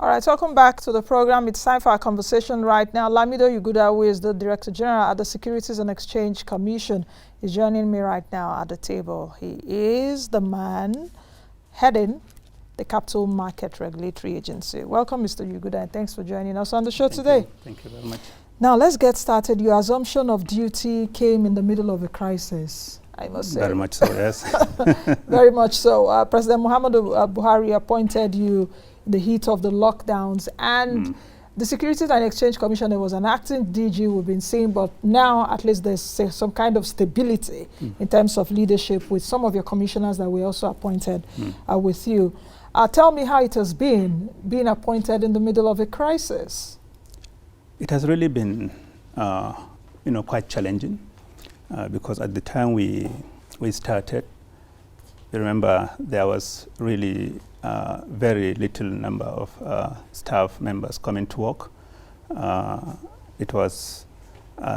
All right, welcome back to the program. It's time for our conversation right now. Lamido Yuguda, who is the Director General at the Securities and Exchange Commission, is joining me right now at the table. He is the man heading the Capital Market Regulatory Agency. Welcome, Mr. Yuguda, and thanks for joining us on the show today. Thank you very much. Now, let's get started. Your assumption of duty came in the middle of a crisis, I must say. Very much so, yes. Very much so. President Muhammadu Buhari appointed you in the heat of the lockdowns, and the Securities and Exchange Commission, there was an acting DG we've been seeing, but now at least there's some kind of stability in terms of leadership with some of your commissioners that were also appointed with you. Tell me how it has been being appointed in the middle of a crisis. It has really been, quite challenging because at the time we started, you remember there was really very little number of staff members coming to work. It was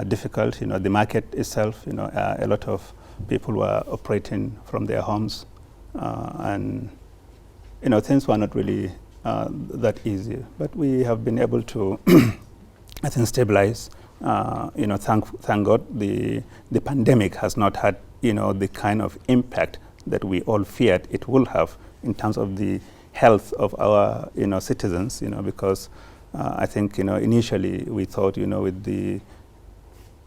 difficult, the market itself, a lot of people were operating from their homes, and things were not really that easy. But we have been able to, I think, stabilize. Thank God the pandemic has not had, the kind of impact that we all feared it will have in terms of the health of our, citizens, because I think, initially we thought, with the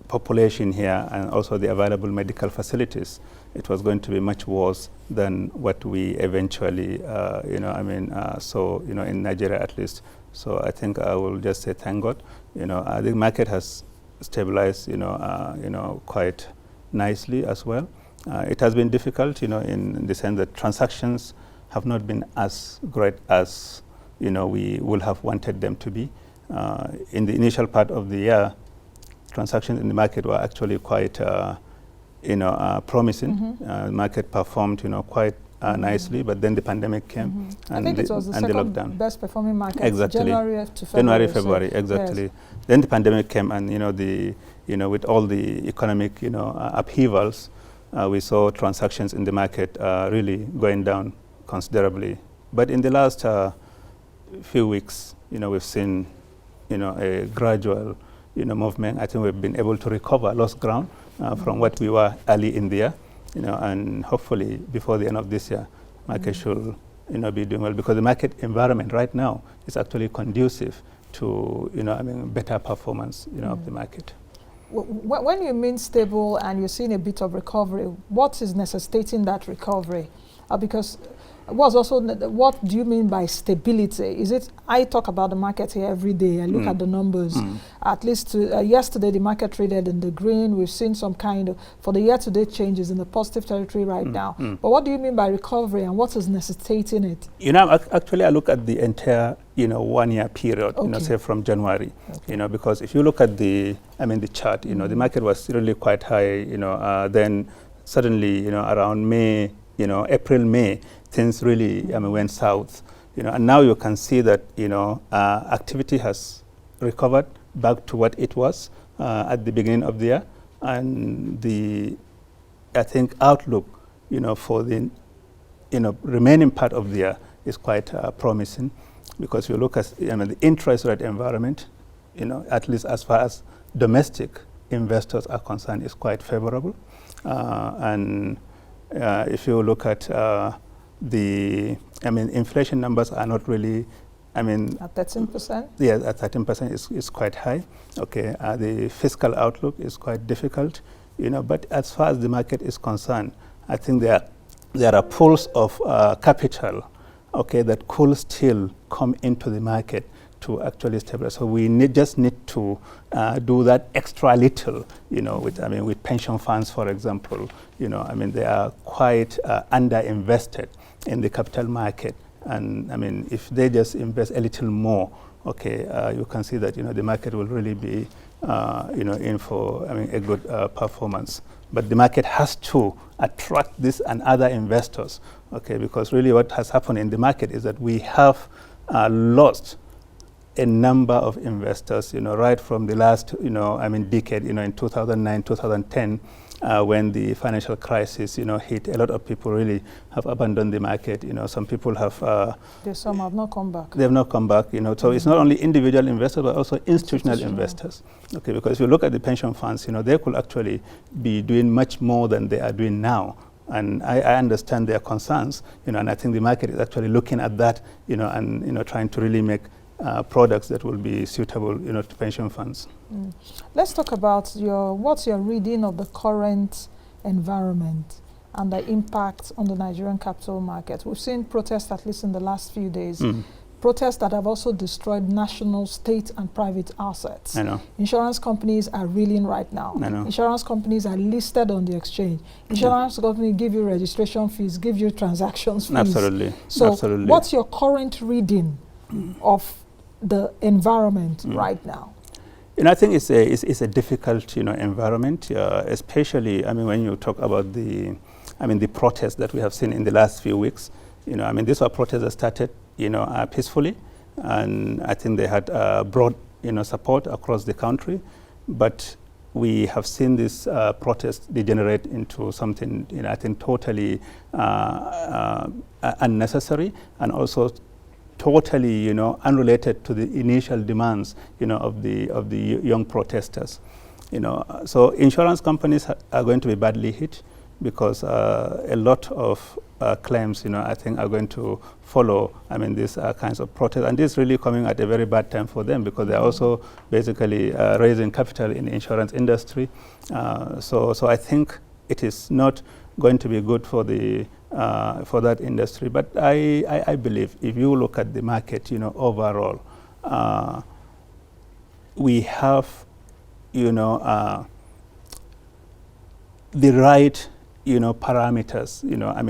population here and also the available medical facilities, it was going to be much worse than what we eventually, saw, in Nigeria at least. So I think I will just say thank God. The market has stabilized, quite nicely as well. It has been difficult, in the sense that transactions have not been as great as, we would have wanted them to be. In the initial part of the year, transactions in the market were actually quite, promising. The market performed, quite nicely, but then the pandemic came. And I think it was the second best performing market, exactly. January to February. February, exactly. Yes. Then the pandemic came, and with all the economic, upheavals, we saw transactions in the market really going down considerably. But in the last few weeks, we've seen, a gradual, movement. I think we've been able to recover lost ground from what we were early in the year, and hopefully before the end of this year, market should, be doing well, because the market environment right now is actually conducive to, better performance, of the market. When you mean stable and you're seeing a bit of recovery, what is necessitating that recovery? Because what do you mean by stability? Is it, I talk about the market here every day, I look at the numbers. At least yesterday the market traded in the green. We've seen some kind of, for the year-to-date changes, in the positive territory right now. But what do you mean by recovery, and what is necessitating it? Actually I look at the entire 1 year period, say from January, because if you look at the chart, the market was really quite high, then suddenly, around May, April, May, things really went south, and now you can see that, activity has recovered back to what it was at the beginning of the year, and I think outlook, for the, remaining part of the year is quite promising, because you look at, the interest rate environment, at least as far as domestic investors are concerned, is quite favorable, and if you look at the, inflation numbers are not really, at 13%? Yeah, at 13% is quite high. Okay, the fiscal outlook is quite difficult, but as far as the market is concerned, I think there are pools of capital, okay, that could still come into the market to actually stabilize. So we just need to do that extra little, with pension funds, for example, they are quite underinvested in the capital market. And if they just invest a little more, okay, you can see that, the market will really be, in for, a good performance. But the market has to attract this and other investors, okay, because really what has happened in the market is that we have lost a number of investors, right from the last, decade, in 2009, 2010, when the financial crisis, hit. A lot of people really have abandoned the market. Some people have. Some have not come back. They have not come back. So it's not only individual investors but also institutional investors. Okay, because if you look at the pension funds, they could actually be doing much more than they are doing now. And I understand their concerns, and I think the market is actually looking at that, and trying to really make products that will be suitable, to pension funds. Let's talk about what's your reading of the current environment and the impact on the Nigerian capital market. We've seen protests, at least in the last few days, protests that have also destroyed national, state, and private assets. I know. Insurance companies are reeling right now. I know. Insurance companies are listed on the exchange. Insurance companies give you registration fees, give you transactions fees. Absolutely. So Absolutely. What's your current reading of the environment right now? I think it's a difficult, environment, especially, when you talk about the protests that we have seen in the last few weeks. These were protests that started, peacefully, and I think they had broad, support across the country. But we have seen this protest degenerate into something, I think totally unnecessary, and also totally, unrelated to the initial demands, of the young protesters. So insurance companies are going to be badly hit, because a lot of claims, I think, are going to follow, these kinds of protests. And this is really coming at a very bad time for them, because they're also basically raising capital in the insurance industry. So I think it is not going to be good for that industry. But I believe if you look at the market, overall, we have, the right, parameters,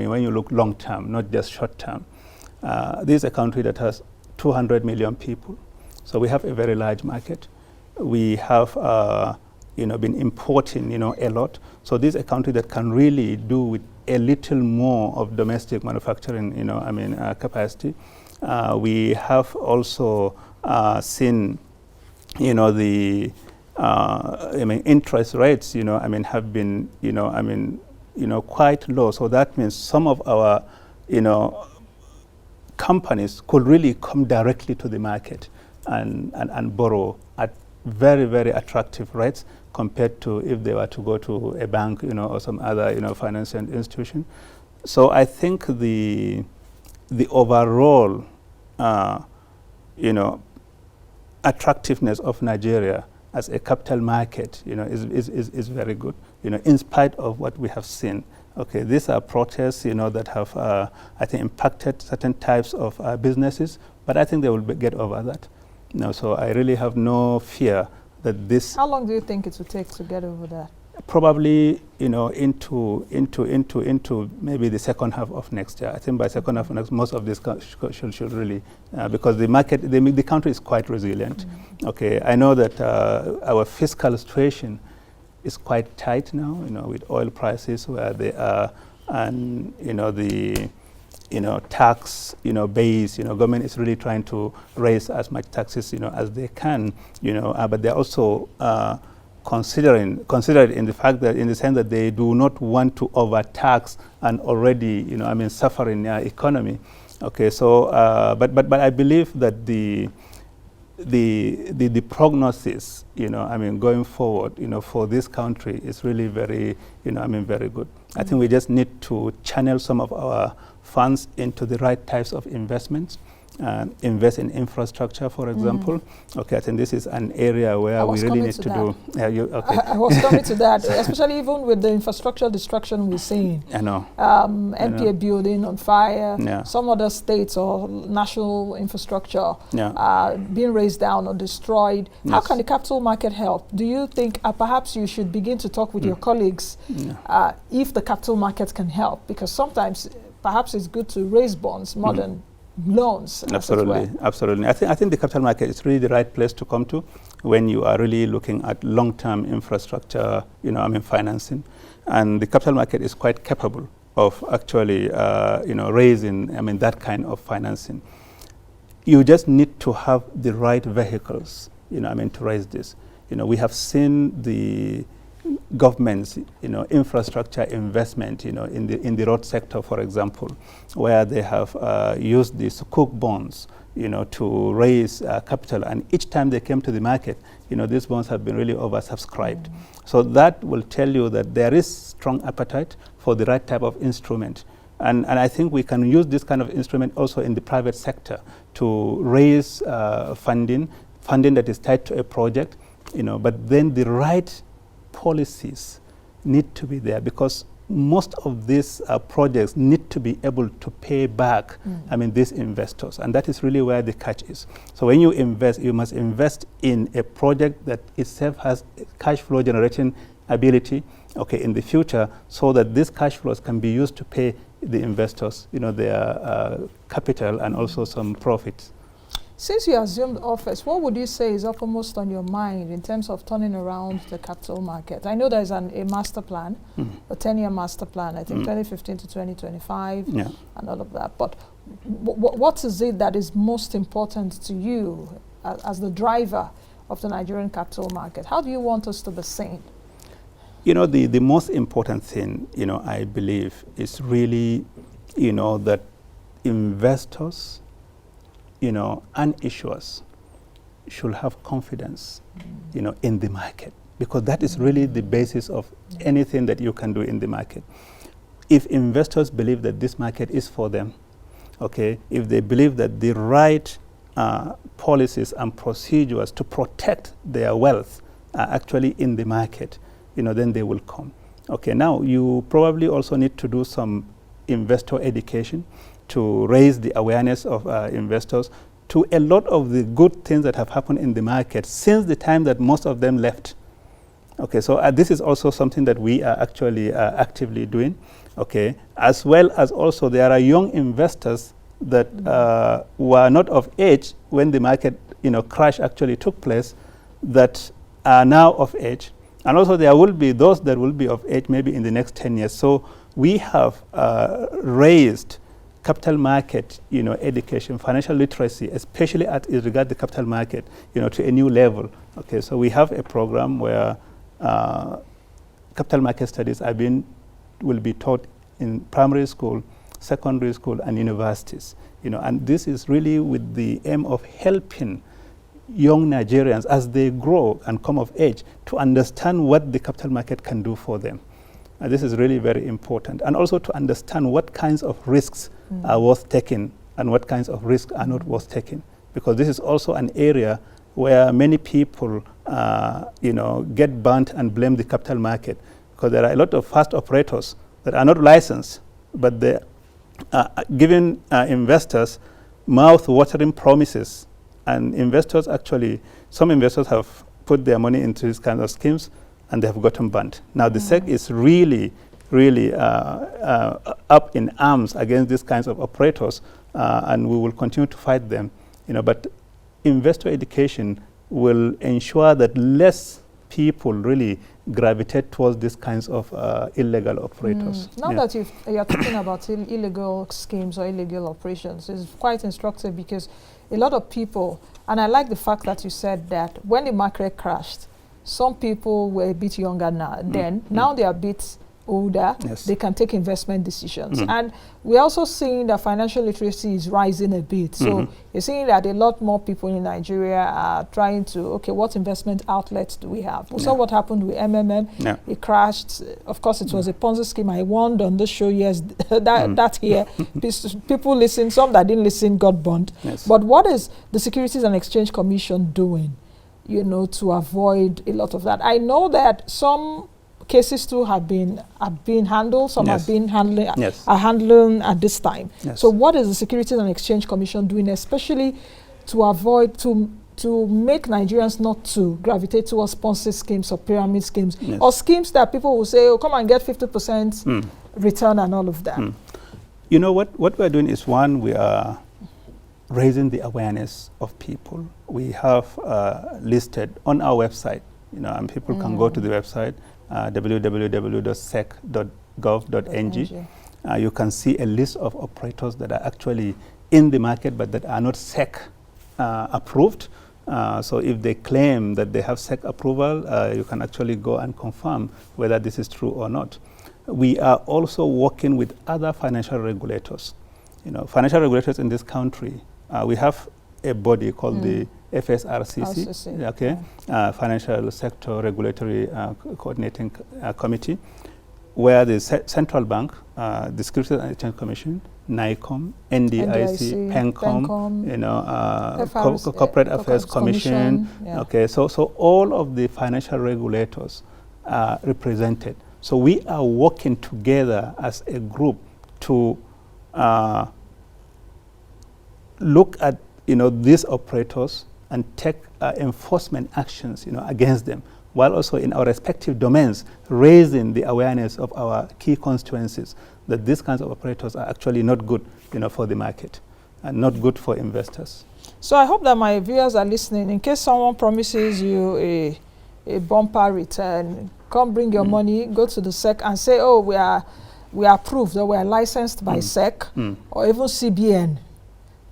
when you look long term, not just short term. This is a country that has 200 million people. So we have a very large market. We have, been importing, a lot. So this is a country that can really do with a little more of domestic manufacturing, capacity. We have also seen, the, interest rates, have been, quite low. So that means some of our, companies could really come directly to the market and borrow at very, very attractive rates compared to if they were to go to a bank, or some other, financial institution. So I think the overall, attractiveness of Nigeria as a capital market, is very good, in spite of what we have seen. Okay, these are protests, that have, I think, impacted certain types of businesses, but I think they will get over that. So I really have no fear that this. How long do you think it will take to get over that? Probably, into maybe the second half of next year. I think by second half of next, most of this should really, because the market, the country is quite resilient. Okay, I know that our fiscal situation is quite tight now, with oil prices where they are, and the tax base, government is really trying to raise as much taxes as they can, but they're also considered in the fact that, in the sense that they do not want to overtax an already suffering economy. Okay, so but I believe that the prognosis, going forward, for this country is really very, very good. I think we just need to channel some of our funds into the right types of investments. Invest in infrastructure, for example. Okay, I think this is an area where we really need to do. Okay. I was coming to that, especially even with the infrastructure destruction we're seeing. I know. MPA building on fire. Yeah. Some other states or national infrastructure Yeah. Being raised down or destroyed. Yes. How can the capital market help? Do you think perhaps you should begin to talk with your colleagues if the capital market can help? Because sometimes perhaps it's good to raise bonds more than loans. Absolutely, absolutely. I think the capital market is really the right place to come to when you are really looking at long-term infrastructure, financing, and the capital market is quite capable of actually, raising, that kind of financing. you just need to have the right vehicles, to raise this. We have seen the government's, infrastructure investment, in the road sector, for example, where they have used these Sukuk bonds, to raise capital. And each time they came to the market, these bonds have been really oversubscribed. So that will tell you that there is strong appetite for the right type of instrument. And I think we can use this kind of instrument also in the private sector to raise funding that is tied to a project, but then the right policies need to be there, because most of these projects need to be able to pay back, these investors. And that is really where the catch is. So when you invest, you must invest in a project that itself has cash flow generating ability, in the future, so that these cash flows can be used to pay the investors, their capital and also some profits. Since you assumed office, what would you say is uppermost on your mind in terms of turning around the capital market? I know there's a master plan, a 10-year master plan, I think 2015 to 2025, and all of that. But what is it that is most important to you as the driver of the Nigerian capital market? How do you want us to be seen? The most important thing, I believe, is really, that investors, and issuers should have confidence, in the market, because that is really the basis of anything that you can do in the market. If investors believe that this market is for them, if they believe that the right policies and procedures to protect their wealth are actually in the market, then they will come. Now you probably also need to do some investor education to raise the awareness of investors to a lot of the good things that have happened in the market since the time that most of them left. So this is also something that we are actually actively doing. As well as also there are young investors that were not of age when the market crash actually took place, that are now of age. And also there will be those that will be of age maybe in the next 10 years. So we have raised capital market, education, financial literacy, especially as regard the capital market, to a new level. So we have a program where capital market studies will be taught in primary school, secondary school, and universities. And this is really with the aim of helping young Nigerians as they grow and come of age to understand what the capital market can do for them. And this is really very important. And also to understand what kinds of risks are worth taking and what kinds of risks are not worth taking. Because this is also an area where many people, get burnt and blame the capital market. Because there are a lot of fast operators that are not licensed, but they are giving investors mouth-watering promises. And investors actually, some investors have put their money into these kinds of schemes and they have gotten burnt. Now the SEC is really up in arms against these kinds of operators, and we will continue to fight them. But investor education will ensure that less people really gravitate towards these kinds of illegal operators. Now that you're talking about illegal schemes or illegal operations, it's quite instructive, because a lot of people, and I like the fact that you said that when the market crashed, some people were a bit younger now. Now they are a bit older. They can take investment decisions. And we're also seeing that financial literacy is rising a bit. So you're seeing that a lot more people in Nigeria are trying to, what investment outlets do we have? We saw what happened with MMM. It crashed. Of course, it was a Ponzi scheme. I warned on this show, that year. People listened. Some that didn't listen got burnt. But what is the Securities and Exchange Commission doing, to avoid a lot of that? I know that some cases too have been handled. Some have been handling at this time. So what is the Securities and Exchange Commission doing, especially to avoid, to make Nigerians not to gravitate towards Ponzi schemes or pyramid schemes, or schemes that people will say, come and get 50% return and all of that? What we're doing is, one, we are raising the awareness of people. We have listed on our website, and people can go to the website, www.sec.gov.ng. You can see a list of operators that are actually, in the market but that are not SEC approved. So if they claim that they have SEC approval, you can actually go and confirm whether this is true or not. We are also working with other financial regulators. Financial regulators in this country, we have a body called the FSRCC, okay, Financial Sector Regulatory Coordinating Committee, where the Central Bank, the Securities and Exchange Commission, NICOM, NDIC, PENCOM, Corporate Affairs Commission. Okay, so all of the financial regulators are represented. So we are working together as a group to look at these operators and take enforcement actions against them, while also in our respective domains raising the awareness of our key constituencies that these kinds of operators are actually not good for the market and not good for investors. So I hope that my viewers are listening. In case someone promises you a bumper return, come bring your money, go to the SEC and say, oh, we are approved or we are licensed by SEC or even CBN.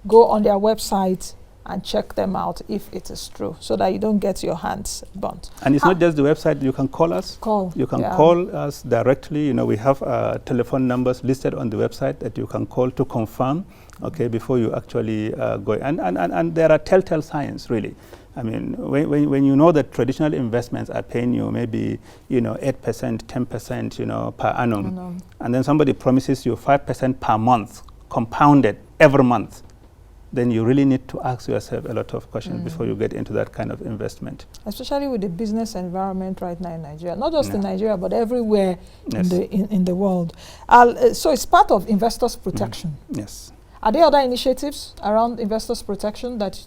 Go on their website and check them out if it is true, so that you don't get your hands burnt. And it's not just the website. You can call us. You can call us directly. We have telephone numbers listed on the website that you can call to confirm, okay, before you actually go. And there are telltale signs, really. I mean, when you know that traditional investments are paying you maybe 8%, 10%, per annum, and then somebody promises you 5% per month, compounded every month, then you really need to ask yourself a lot of questions before you get into that kind of investment. Especially with the business environment right now in Nigeria, not just in Nigeria, but everywhere in the world. So it's part of investors' protection. Yes. Are there other initiatives around investors' protection that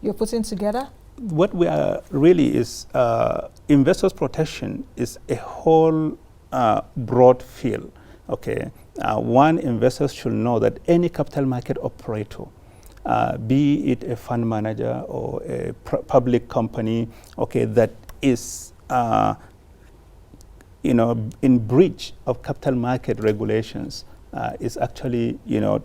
you're putting together? What we are really is investors' protection is a whole broad field. Okay. One, investors should know that any capital market operator, be it a fund manager or a public company, okay, that is in breach of capital market regulations, is actually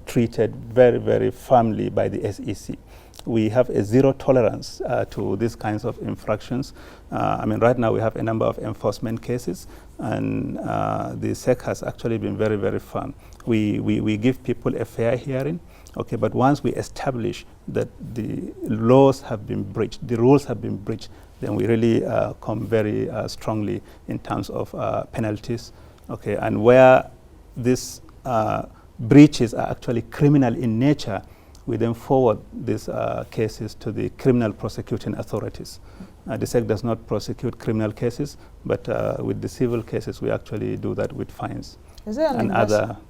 treated very, very firmly by the SEC. We have a zero tolerance to these kinds of infractions. I mean, right now we have a number of enforcement cases, and the SEC has actually been very, very firm. We give people a fair hearing, okay, but once we establish that the laws have been breached, the rules have been breached, then we really come very strongly in terms of penalties, okay, and where these breaches are actually criminal in nature, we then forward these cases to the criminal prosecuting authorities. The SEC does not prosecute criminal cases, but with the civil cases, we actually do that with fines. Is there an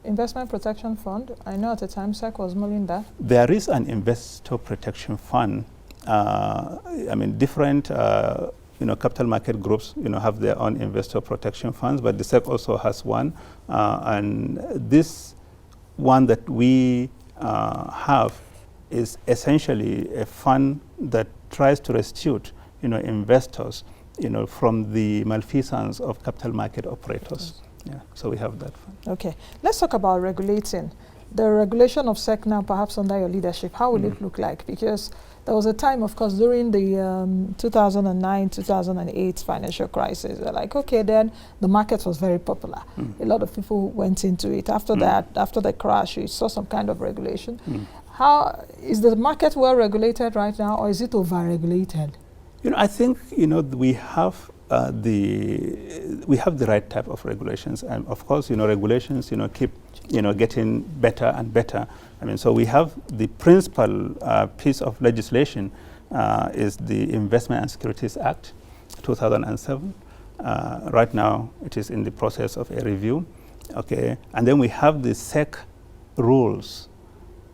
investment protection fund? I know at the time SEC was mulling that. There is an investor protection fund. I mean, different capital market groups have their own investor protection funds, but the SEC also has one. And this one that we have is essentially a fund that tries to restitute investors from the malfeasance of capital market operators. Yeah, so we have that fund. Okay, let's talk about regulating. The regulation of SEC now, perhaps under your leadership, how will it look like? Because there was a time, of course, during the 2009-2008 financial crisis, they're like, okay, then the market was very popular. A lot of people went into it. After that, after the crash, you saw some kind of regulation. How is the market well regulated right now, or is it over-regulated? I think we have the right type of regulations, and of course, regulations keep getting better and better. I mean, so we have the principal piece of legislation is the Investment and Securities Act, 2007. Right now, it is in the process of a review. Okay, and then we have the SEC rules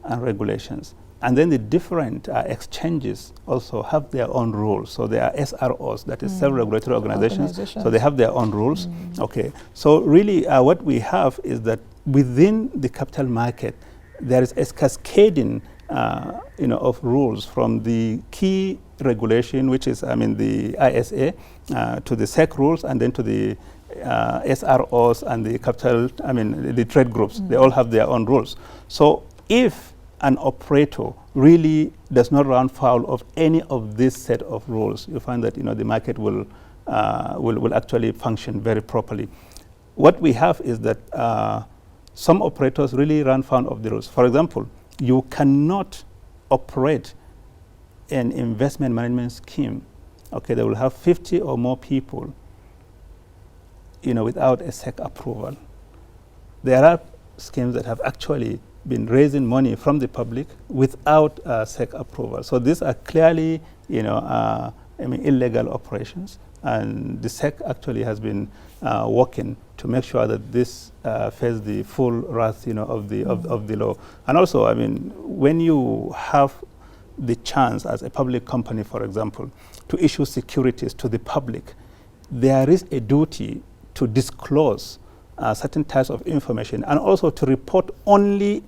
and regulations. And then the different exchanges also have their own rules. So there are SROs, that is self-regulatory organizations. So they have their own rules. Okay. So really what we have is that within the capital market, there is a cascading of rules from the key regulation, which is, the ISA, to the SEC rules, and then to the SROs and the capital, the trade groups. They all have their own rules. So if an operator really does not run foul of any of this set of rules, you find that the market will actually function very properly. What we have is that some operators really run foul of the rules. For example, you cannot operate an investment management scheme. Okay, they will have 50 or more people, without a SEC approval. There are schemes that have actually been raising money from the public without SEC approval. So these are clearly, illegal operations, and the SEC actually has been working to make sure that this faces the full wrath, of the law. And also, when you have the chance as a public company, for example, to issue securities to the public, there is a duty to disclose certain types of information, and also to report only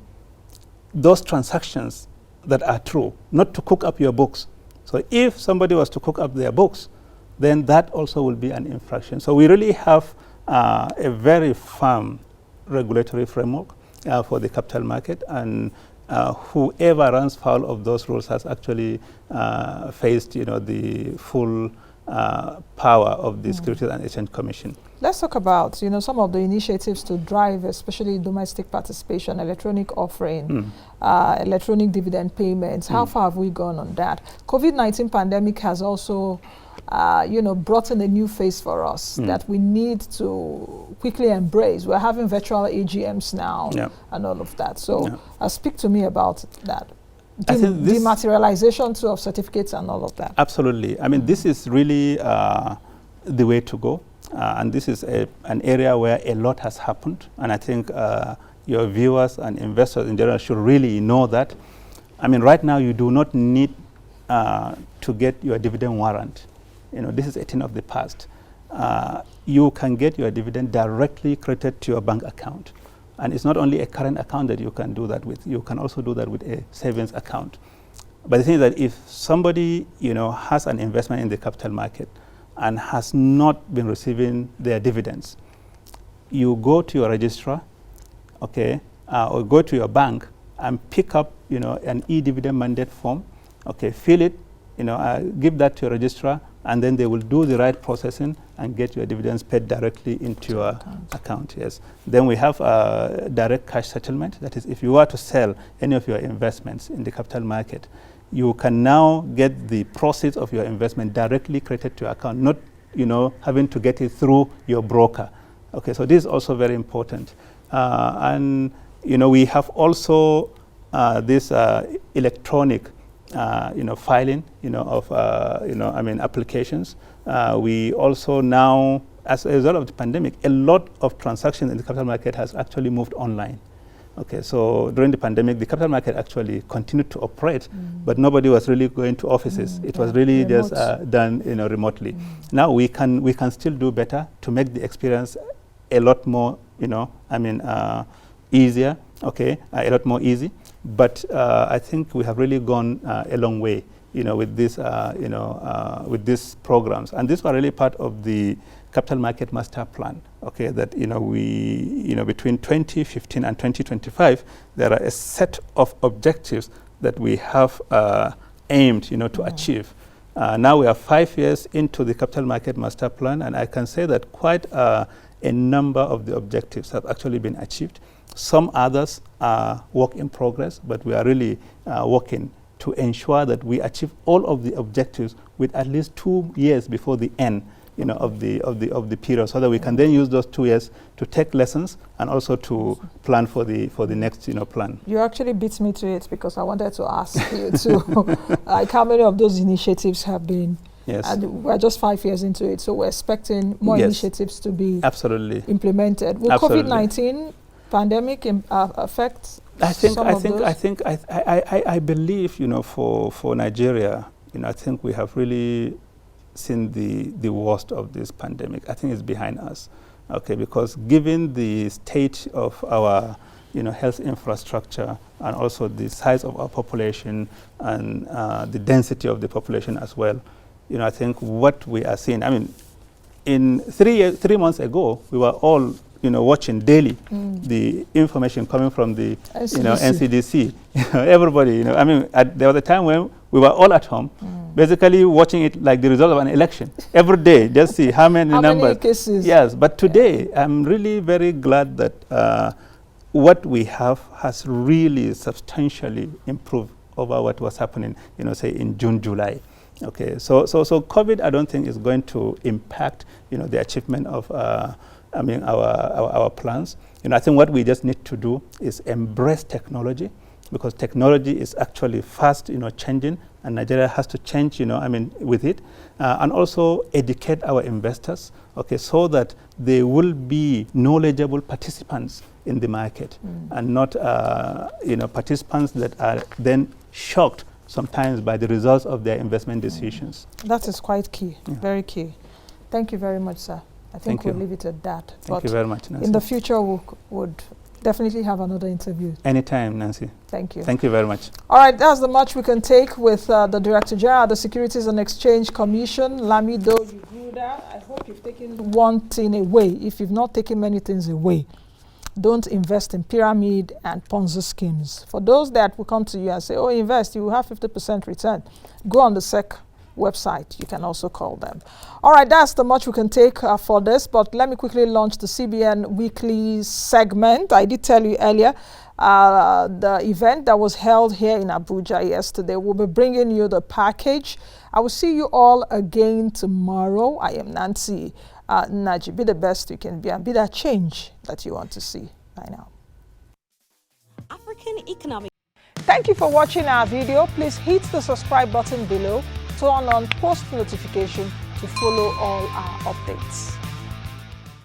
those transactions that are true, not to cook up your books. So if somebody was to cook up their books, then that also will be an infraction. So we really have a very firm regulatory framework for the capital market, and whoever runs foul of those rules has actually faced the full power of the Securities and Exchange Commission. Let's talk about some of the initiatives to drive, especially domestic participation, electronic offering, electronic dividend payments. How far have we gone on that? COVID-19 pandemic has also brought in a new phase for us that we need to quickly embrace. We're having virtual AGMs now and all of that. So speak to me about that. Dematerialization too of certificates and all of that. Absolutely. This is really the way to go. And this is an area where a lot has happened. And I think your viewers and investors in general should really know that. Right now you do not need to get your dividend warrant. This is a thing of the past. You can get your dividend directly credited to your bank account. And it's not only a current account that you can do that with. You can also do that with a savings account. But the thing is that if somebody has an investment in the capital market and has not been receiving their dividends, you go to your registrar, okay, or go to your bank and pick up an e-dividend mandate form, okay, fill it, give that to your registrar, and then they will do the right processing and get your dividends paid directly into your account. Yes. Then we have direct cash settlement. That is, if you were to sell any of your investments in the capital market, you can now get the proceeds of your investment directly credited to your account, not having to get it through your broker. Okay, so this is also very important. And we have also this electronic filing, of applications. We also now, as a result of the pandemic, a lot of transactions in the capital market has actually moved online. Okay, so during the pandemic, the capital market actually continued to operate, but nobody was really going to offices. It was really just done, remotely. Now we can still do better to make the experience a lot more, easier. Okay, a lot more easy. But I think we have really gone a long way, with this, with these programs, and these were really part of the Capital Market Master Plan. Okay, that we, between 2015 and 2025, there are a set of objectives that we have aimed, to achieve. Now we are 5 years into the Capital Market Master Plan, and I can say that quite a number of the objectives have actually been achieved. Some others are work in progress, but we are really working to ensure that we achieve all of the objectives with at least 2 years before the end, of the period, so that we can then use those 2 years to take lessons and also to plan for the next plan. You actually beat me to it, because I wanted to ask you too, like how many of those initiatives have been. Yes. And we're just 5 years into it, so we're expecting more initiatives to be implemented. Will COVID-19 pandemic affect I believe, for Nigeria, I think we have really seen the worst of this pandemic. I think it's behind us, okay, because given the state of our, health infrastructure, and also the size of our population and the density of the population as well, I think what we are seeing, in 3 months ago, we were all watching daily the information coming from the NCDC. Everybody, I mean, there was a time when we were all at home, basically watching it like the result of an election every day, just see how many numbers. Many cases? Yes, but today I'm really very glad that what we have has really substantially improved over what was happening, say in June, July. Okay, so COVID, I don't think is going to impact, the achievement of, our plans. I think what we just need to do is embrace technology, because technology is actually fast, changing, and Nigeria has to change, with it, and also educate our investors, okay, so that they will be knowledgeable participants in the market, and not, participants that are then shocked sometimes by the results of their investment decisions. That is quite key, very key. Thank you very much, sir. I think we'll leave it at that. Thank you very much, Nancy. In the future, we would definitely have another interview. Anytime, Nancy. Thank you. Thank you very much. All right, that's the much we can take with the Director General of the Securities and Exchange Commission, Lamido Yuguda. I hope you've taken one thing away. If you've not taken many things away, don't invest in pyramid and Ponzi schemes. For those that will come to you and say, oh, invest, you will have 50% return, go on the SEC website. You can also call them. All right, that's the much we can take for this, but let me quickly launch the CBN Weekly segment. I did tell you earlier, the event that was held here in Abuja yesterday, we'll be bringing you the package. I will see you all again tomorrow. I am Nancy. Nnaji, be the best you can be and be that change that you want to see. Bye now. African economic. Thank you for watching our video. Please hit the subscribe button below, turn on post notification to follow all our updates.